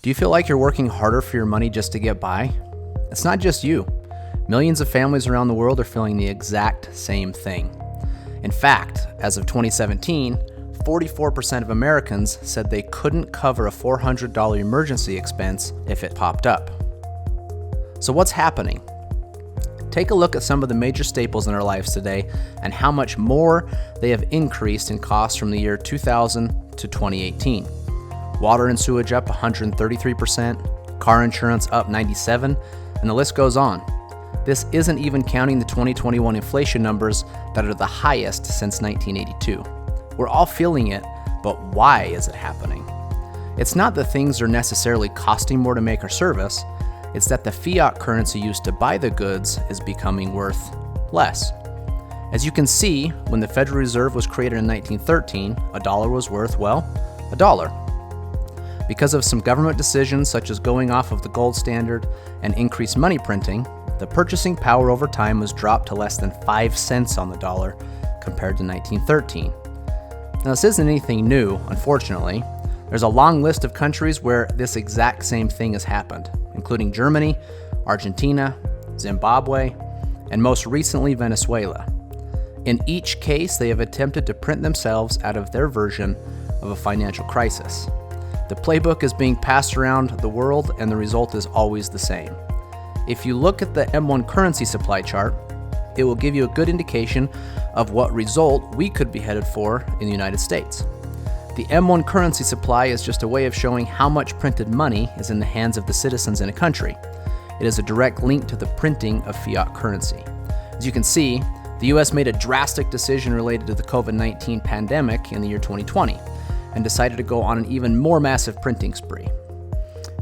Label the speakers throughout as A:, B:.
A: Do you feel like you're working harder for your money just to get by? It's not just you. Millions of families around the world are feeling the exact same thing. In fact, as of 2017, 44% of Americans said they couldn't cover a $400 emergency expense if it popped up. So what's happening? Take a look at some of the major staples in our lives today and how much more they have increased in cost from the year 2000 to 2018. Water and sewage up 133%, car insurance up 97%, and the list goes on. This isn't even counting the 2021 inflation numbers that are the highest since 1982. We're all feeling it, but why is it happening? It's not that things are necessarily costing more to make or service, it's that the fiat currency used to buy the goods is becoming worth less. As you can see, when the Federal Reserve was created in 1913, a dollar was worth, well, a dollar. Because of some government decisions such as going off of the gold standard and increased money printing, the purchasing power over time was dropped to less than 5 cents on the dollar compared to 1913. Now, this isn't anything new, unfortunately. There's a long list of countries where this exact same thing has happened, including Germany, Argentina, Zimbabwe, and most recently Venezuela. In each case, they have attempted to print themselves out of their version of a financial crisis. The playbook is being passed around the world, and the result is always the same. If you look at the M1 currency supply chart, it will give you a good indication of what result we could be headed for in the United States. The M1 currency supply is just a way of showing how much printed money is in the hands of the citizens in a country. It is a direct link to the printing of fiat currency. As you can see, the US made a drastic decision related to the COVID-19 pandemic in the year 2020 and decided to go on an even more massive printing spree.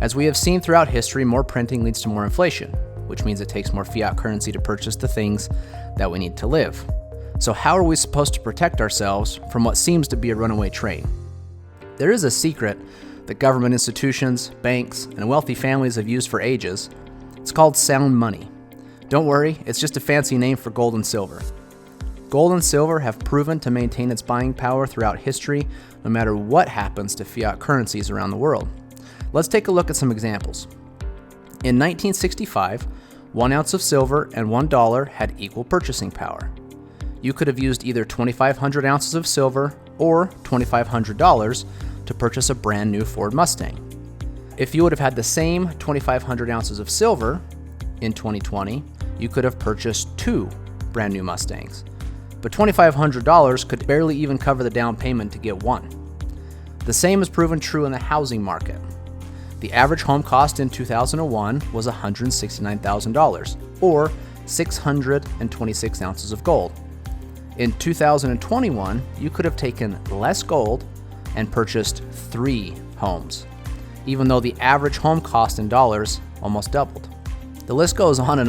A: As we have seen throughout history, more printing leads to more inflation, which means it takes more fiat currency to purchase the things that we need to live. So how are we supposed to protect ourselves from what seems to be a runaway train? There is a secret that government institutions, banks, and wealthy families have used for ages. It's called sound money. Don't worry, it's just a fancy name for gold and silver. Gold and silver have proven to maintain its buying power throughout history, no matter what happens to fiat currencies around the world. Let's take a look at some examples. In 1965, 1 ounce of silver and $1 had equal purchasing power. You could have used either 2,500 ounces of silver or $2,500 to purchase a brand new Ford Mustang. If you would have had the same 2,500 ounces of silver in 2020, you could have purchased 2 brand new Mustangs. But $2,500 could barely even cover the down payment to get one. The same is proven true in the housing market. The average home cost in 2001 was $169,000, or 626 ounces of gold. In 2021, you could have taken less gold and purchased 3 homes, even though the average home cost in dollars almost doubled. The list goes on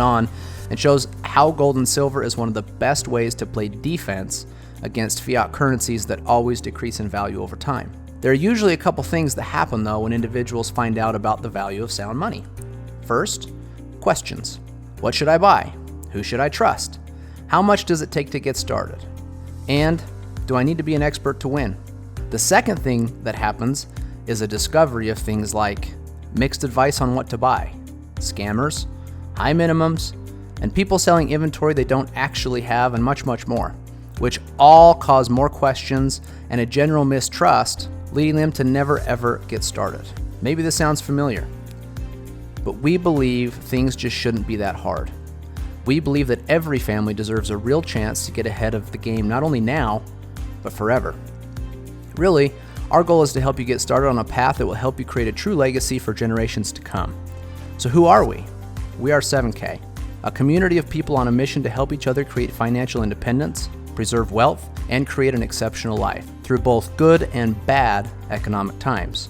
A: and shows how gold and silver is one of the best ways to play defense against fiat currencies that always decrease in value over time. There are usually a couple things that happen though when individuals find out about the value of sound money. First, questions. What should I buy? Who should I trust? How much does it take to get started? And do I need to be an expert to win? The second thing that happens is a discovery of things like mixed advice on what to buy, scammers, high minimums, and people selling inventory they don't actually have, and much, much more, which all cause more questions and a general mistrust, leading them to never ever get started. Maybe this sounds familiar, but we believe things just shouldn't be that hard. We believe that every family deserves a real chance to get ahead of the game, not only now, but forever. Really, our goal is to help you get started on a path that will help you create a true legacy for generations to come. So who are we? We are 7K, a community of people on a mission to help each other create financial independence, preserve wealth, and create an exceptional life through both good and bad economic times.